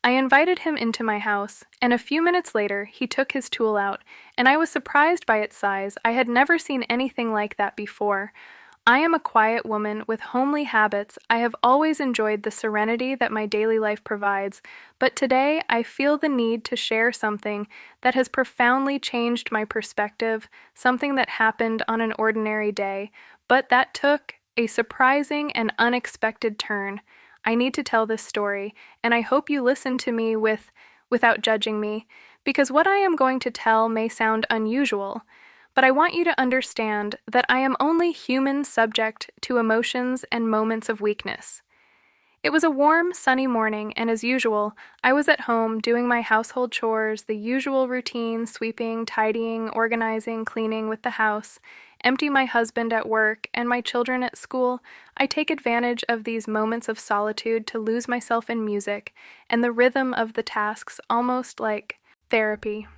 I invited him into my house, and a few minutes later he took his tool out, and I was surprised by its size. I had never seen anything like that before. I am a quiet woman with homely habits. I have always enjoyed the serenity that my daily life provides, but today I feel the need to share something that has profoundly changed my perspective, something that happened on an ordinary day, but that took a surprising and unexpected turn. I need to tell this story, and I hope you listen to me without judging me, because what I am going to tell may sound unusual. But I want you to understand that I am only human subject to emotions and moments of weakness. It was a warm, sunny morning, and as usual, I was at home doing my household chores, the usual routine: sweeping, tidying, organizing, cleaning with the house, empty my husband at work, and my children at school. I take advantage of these moments of solitude to lose myself in music and the rhythm of the tasks, almost like therapy.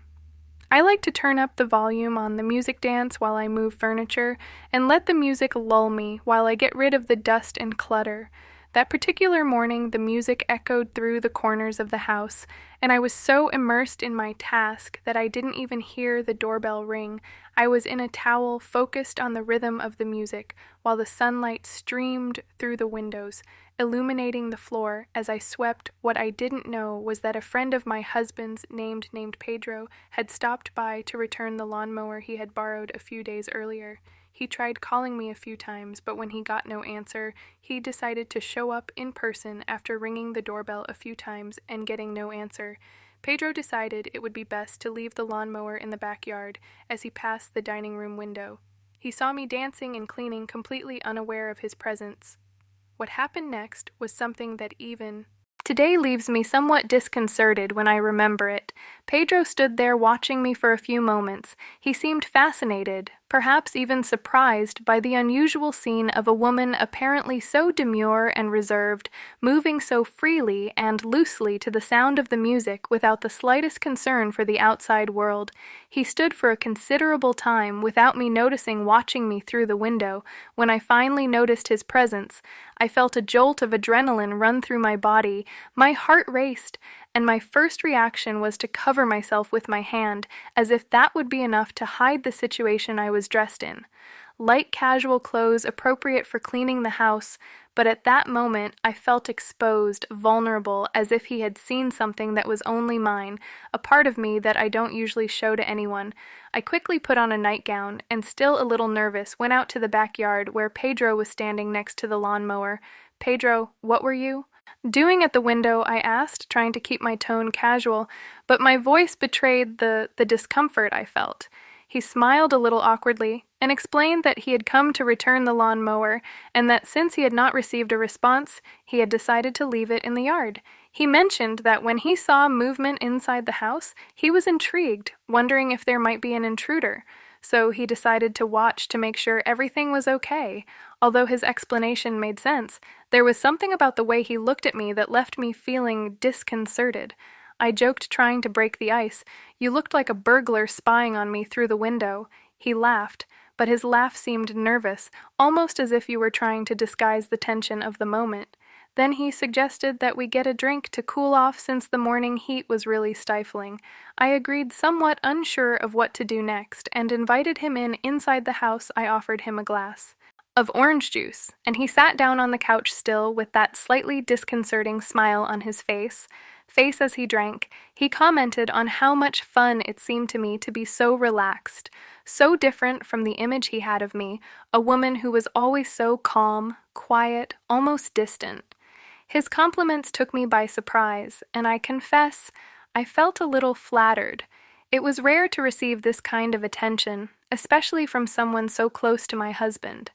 I like to turn up the volume on the music dance while I move furniture and let the music lull me while I get rid of the dust and clutter. That particular morning, the music echoed through the corners of the house, and I was so immersed in my task that I didn't even hear the doorbell ring. I was in a towel, focused on the rhythm of the music, while the sunlight streamed through the windows, illuminating the floor as I swept. What I didn't know was that a friend of my husband's, named Pedro, had stopped by to return the lawnmower he had borrowed a few days earlier. He tried calling me a few times, but when he got no answer, he decided to show up in person after ringing the doorbell a few times and getting no answer. Pedro decided it would be best to leave the lawnmower in the backyard as he passed the dining room window. He saw me dancing and cleaning, completely unaware of his presence. What happened next was something that even today leaves me somewhat disconcerted when I remember it. Pedro stood there watching me for a few moments. He seemed fascinated, perhaps even surprised, by the unusual scene of a woman apparently so demure and reserved, moving so freely and loosely to the sound of the music without the slightest concern for the outside world. He stood for a considerable time without me noticing, watching me through the window. When I finally noticed his presence, I felt a jolt of adrenaline run through my body. My heart raced, and my first reaction was to cover myself with my hand, as if that would be enough to hide the situation I was dressed in. Light casual clothes appropriate for cleaning the house, but at that moment I felt exposed, vulnerable, as if he had seen something that was only mine, a part of me that I don't usually show to anyone. I quickly put on a nightgown, and still a little nervous, went out to the backyard where Pedro was standing next to the lawnmower. "Pedro, what were you doing at the window?" I asked, trying to keep my tone casual, but my voice betrayed the discomfort I felt. He smiled a little awkwardly and explained that he had come to return the lawnmower, and that since he had not received a response, he had decided to leave it in the yard. He mentioned that when he saw movement inside the house, he was intrigued, wondering if there might be an intruder. So he decided to watch to make sure everything was okay. Although his explanation made sense, there was something about the way he looked at me that left me feeling disconcerted. I joked, trying to break the ice. "You looked like a burglar spying on me through the window." He laughed, but his laugh seemed nervous, almost as if you were trying to disguise the tension of the moment. Then he suggested that we get a drink to cool off since the morning heat was really stifling. I agreed, somewhat unsure of what to do next, and invited him inside the house. I offered him a glass of orange juice, and he sat down on the couch still with that slightly disconcerting smile on his face as he drank. He commented on how much fun it seemed to me to be so relaxed, so different from the image he had of me, a woman who was always so calm, quiet, almost distant. His compliments took me by surprise, and I confess, I felt a little flattered. It was rare to receive this kind of attention, especially from someone so close to my husband.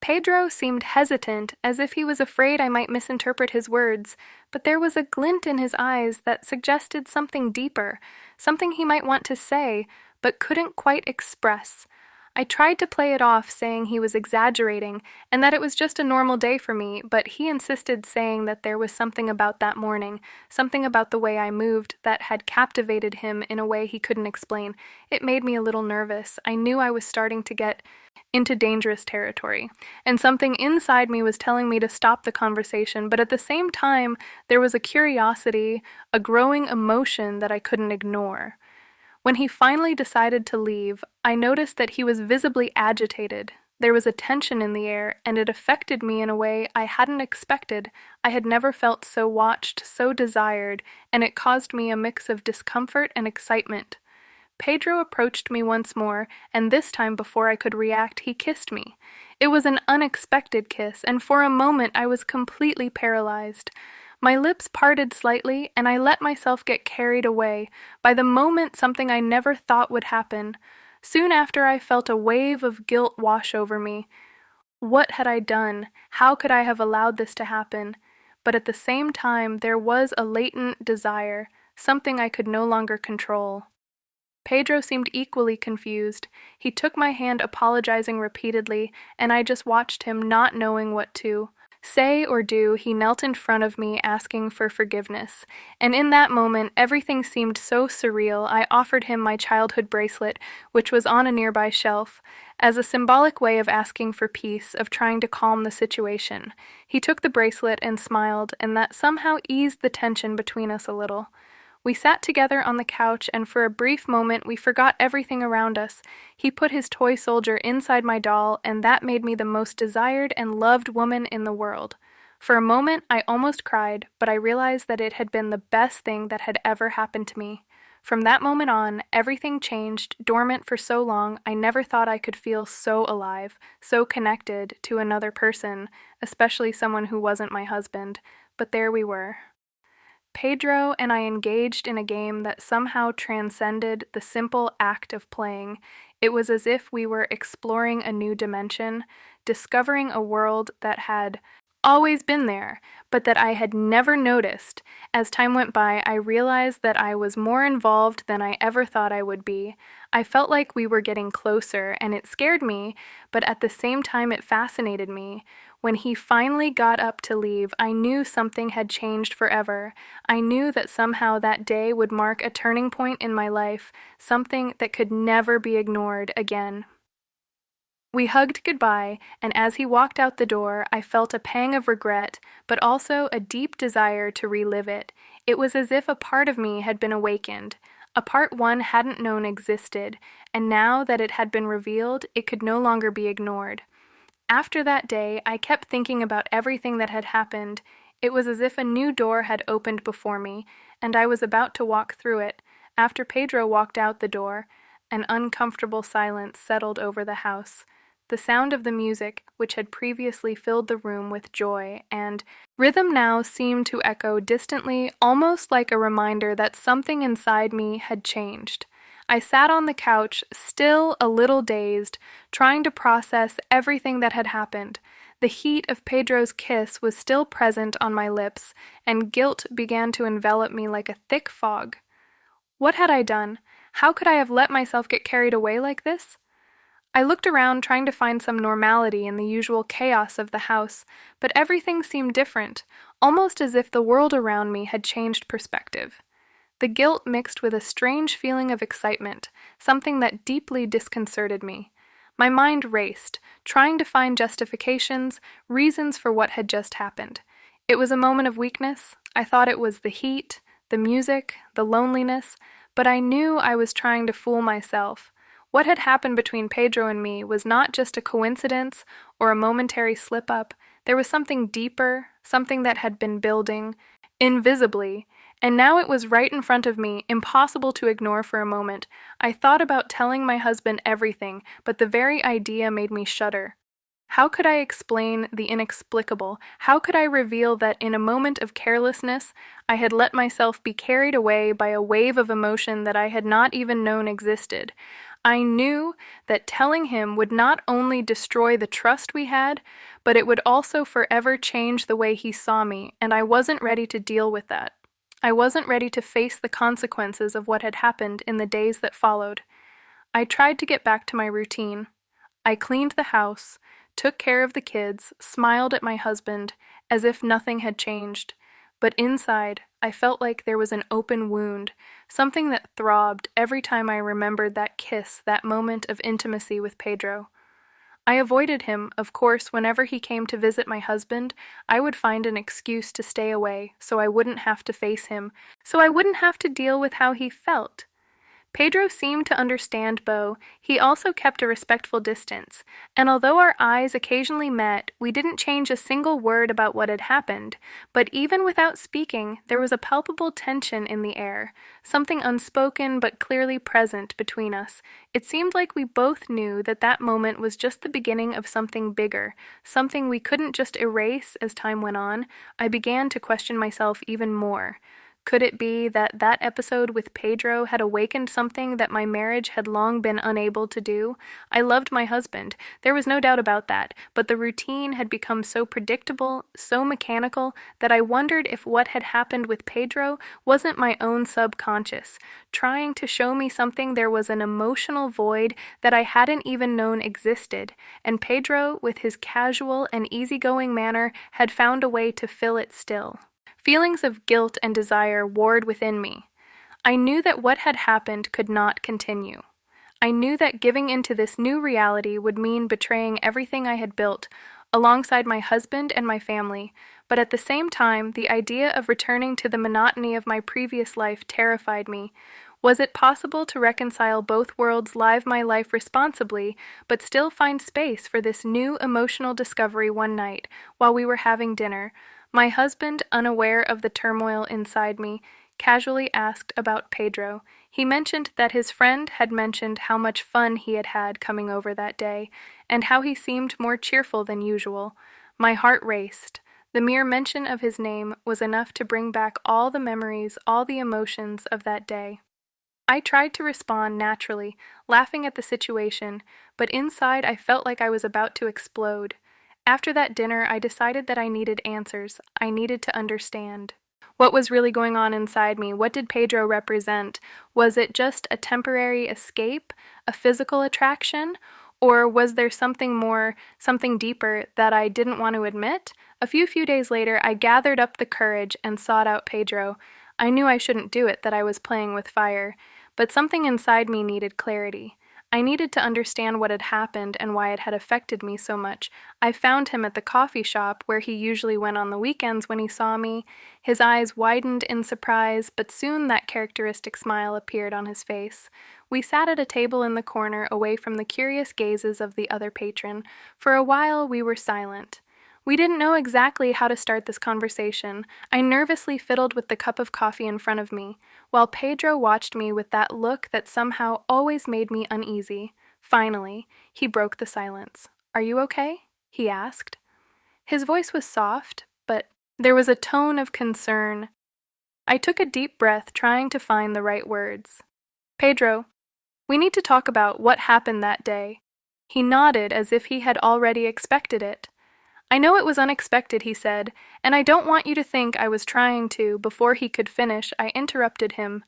Pedro seemed hesitant, as if he was afraid I might misinterpret his words, but there was a glint in his eyes that suggested something deeper, something he might want to say, but couldn't quite express. I tried to play it off, saying he was exaggerating and that it was just a normal day for me, but he insisted, saying that there was something about that morning, something about the way I moved, that had captivated him in a way he couldn't explain. It made me a little nervous. I knew I was starting to get into dangerous territory, and something inside me was telling me to stop the conversation, but at the same time, there was a curiosity, a growing emotion that I couldn't ignore. When he finally decided to leave, I noticed that he was visibly agitated. There was a tension in the air, and it affected me in a way I hadn't expected. I had never felt so watched, so desired, and it caused me a mix of discomfort and excitement. Pedro approached me once more, and this time before I could react, he kissed me. It was an unexpected kiss, and for a moment I was completely paralyzed. My lips parted slightly, and I let myself get carried away by the moment, something I never thought would happen. Soon after, I felt a wave of guilt wash over me. What had I done? How could I have allowed this to happen? But at the same time, there was a latent desire, something I could no longer control. Pedro seemed equally confused. He took my hand, apologizing repeatedly, and I just watched him, not knowing what to say or do. He knelt in front of me, asking for forgiveness. And in that moment, everything seemed so surreal. I offered him my childhood bracelet, which was on a nearby shelf, as a symbolic way of asking for peace, of trying to calm the situation. He took the bracelet and smiled, and that somehow eased the tension between us a little. We sat together on the couch, and for a brief moment we forgot everything around us. He put his toy soldier inside my doll, and that made me the most desired and loved woman in the world. For a moment I almost cried, but I realized that it had been the best thing that had ever happened to me. From that moment on, everything changed. Dormant for so long, I never thought I could feel so alive, so connected to another person, especially someone who wasn't my husband. But there we were. Pedro and I engaged in a game that somehow transcended the simple act of playing. It was as if we were exploring a new dimension, discovering a world that had always been there, but that I had never noticed. As time went by, I realized that I was more involved than I ever thought I would be. I felt like we were getting closer, and it scared me, but at the same time it fascinated me. When he finally got up to leave, I knew something had changed forever. I knew that somehow that day would mark a turning point in my life, something that could never be ignored again. We hugged goodbye, and as he walked out the door, I felt a pang of regret, but also a deep desire to relive it. It was as if a part of me had been awakened, a part one hadn't known existed, and now that it had been revealed, it could no longer be ignored. After that day, I kept thinking about everything that had happened. It was as if a new door had opened before me, and I was about to walk through it. After Pedro walked out the door, an uncomfortable silence settled over the house. The sound of the music, which had previously filled the room with joy and rhythm, now seemed to echo distantly, almost like a reminder that something inside me had changed. I sat on the couch, still a little dazed, trying to process everything that had happened. The heat of Pedro's kiss was still present on my lips, and guilt began to envelop me like a thick fog. What had I done? How could I have let myself get carried away like this? I looked around, trying to find some normality in the usual chaos of the house, but everything seemed different, almost as if the world around me had changed perspective. The guilt mixed with a strange feeling of excitement, something that deeply disconcerted me. My mind raced, trying to find justifications, reasons for what had just happened. It was a moment of weakness. I thought it was the heat, the music, the loneliness, but I knew I was trying to fool myself. What had happened between Pedro and me was not just a coincidence or a momentary slip-up. There was something deeper, something that had been building, invisibly, and now it was right in front of me, impossible to ignore for a moment. I thought about telling my husband everything, but the very idea made me shudder. How could I explain the inexplicable? How could I reveal that in a moment of carelessness, I had let myself be carried away by a wave of emotion that I had not even known existed? I knew that telling him would not only destroy the trust we had, but it would also forever change the way he saw me, and I wasn't ready to deal with that. I wasn't ready to face the consequences of what had happened in the days that followed. I tried to get back to my routine. I cleaned the house, took care of the kids, smiled at my husband, as if nothing had changed. But inside, I felt like there was an open wound, something that throbbed every time I remembered that kiss, that moment of intimacy with Pedro. I avoided him, of course. Whenever he came to visit my husband, I would find an excuse to stay away so I wouldn't have to face him, so I wouldn't have to deal with how he felt. Pedro seemed to understand Beau. He also kept a respectful distance, and although our eyes occasionally met, we didn't change a single word about what had happened. But even without speaking, there was a palpable tension in the air, something unspoken but clearly present between us. It seemed like we both knew that that moment was just the beginning of something bigger, something we couldn't just erase as time went on. I began to question myself even more. Could it be that that episode with Pedro had awakened something that my marriage had long been unable to do? I loved my husband, there was no doubt about that, but the routine had become so predictable, so mechanical, that I wondered if what had happened with Pedro wasn't my own subconscious, trying to show me something. There was an emotional void that I hadn't even known existed, and Pedro, with his casual and easygoing manner, had found a way to fill it still. Feelings of guilt and desire warred within me. I knew that what had happened could not continue. I knew that giving into this new reality would mean betraying everything I had built, alongside my husband and my family, but at the same time, the idea of returning to the monotony of my previous life terrified me. Was it possible to reconcile both worlds, live my life responsibly, but still find space for this new emotional discovery one night, while we were having dinner? My husband, unaware of the turmoil inside me, casually asked about Pedro. He mentioned that his friend had mentioned how much fun he had had coming over that day, and how he seemed more cheerful than usual. My heart raced. The mere mention of his name was enough to bring back all the memories, all the emotions of that day. I tried to respond naturally, laughing at the situation, but inside I felt like I was about to explode. After that dinner, I decided that I needed answers. I needed to understand. What was really going on inside me? What did Pedro represent? Was it just a temporary escape, a physical attraction? Or was there something more, something deeper that I didn't want to admit? A few days later, I gathered up the courage and sought out Pedro. I knew I shouldn't do it, that I was playing with fire, but something inside me needed clarity. I needed to understand what had happened and why it had affected me so much. I found him at the coffee shop where he usually went on the weekends when he saw me. His eyes widened in surprise, but soon that characteristic smile appeared on his face. We sat at a table in the corner, away from the curious gazes of the other patron. For a while we were silent. We didn't know exactly how to start this conversation. I nervously fiddled with the cup of coffee in front of me, while Pedro watched me with that look that somehow always made me uneasy. Finally, he broke the silence. "Are you okay?" he asked. His voice was soft, but there was a tone of concern. I took a deep breath, trying to find the right words. "Pedro, we need to talk about what happened that day." He nodded as if he had already expected it. "I know it was unexpected," he said, "and I don't want you to think I was trying to." Before he could finish, I interrupted him.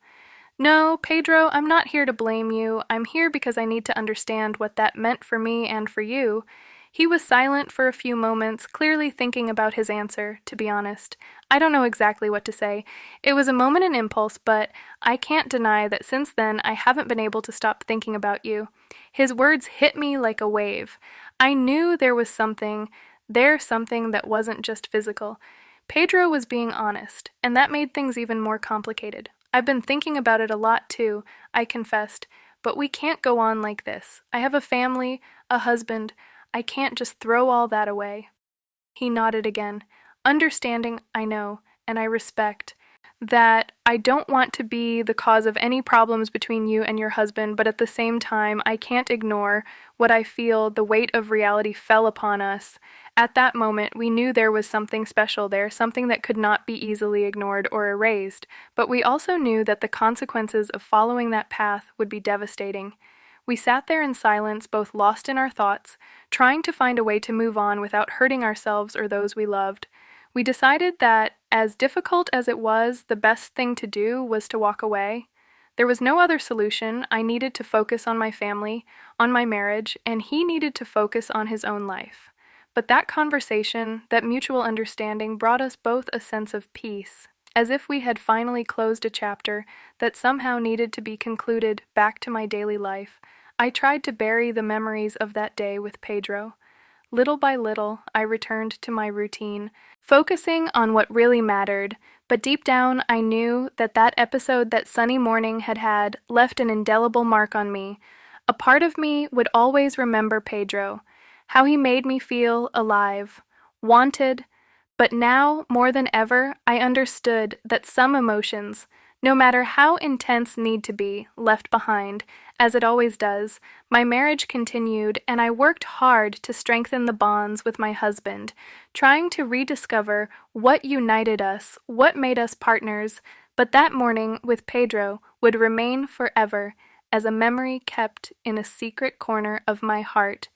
"No, Pedro, I'm not here to blame you. I'm here because I need to understand what that meant for me and for you." He was silent for a few moments, clearly thinking about his answer, to be honest. I don't know exactly what to say. It was a moment and impulse, but I can't deny that since then I haven't been able to stop thinking about you. His words hit me like a wave. I knew there was something that wasn't just physical. Pedro was being honest, and that made things even more complicated. I've been thinking about it a lot too, I confessed, but we can't go on like this. I have a family, a husband. I can't just throw all that away. He nodded again. Understanding, I know, and I respect that I don't want to be the cause of any problems between you and your husband, but at the same time, I can't ignore what I feel. The weight of reality fell upon us. At that moment, we knew there was something special there, something that could not be easily ignored or erased, but we also knew that the consequences of following that path would be devastating. We sat there in silence, both lost in our thoughts, trying to find a way to move on without hurting ourselves or those we loved. We decided that, as difficult as it was, the best thing to do was to walk away. There was no other solution. I needed to focus on my family, on my marriage, and he needed to focus on his own life. But that conversation, that mutual understanding, brought us both a sense of peace, as if we had finally closed a chapter that somehow needed to be concluded back to my daily life. I tried to bury the memories of that day with Pedro. Little by little, I returned to my routine, focusing on what really mattered, but deep down I knew that that episode that sunny morning had had left an indelible mark on me. A part of me would always remember Pedro, how he made me feel alive, wanted, but now, more than ever, I understood that some emotions, no matter how intense, need to be left behind, as it always does. My marriage continued, and I worked hard to strengthen the bonds with my husband, trying to rediscover what united us, what made us partners. But that morning with Pedro would remain forever as a memory kept in a secret corner of my heart,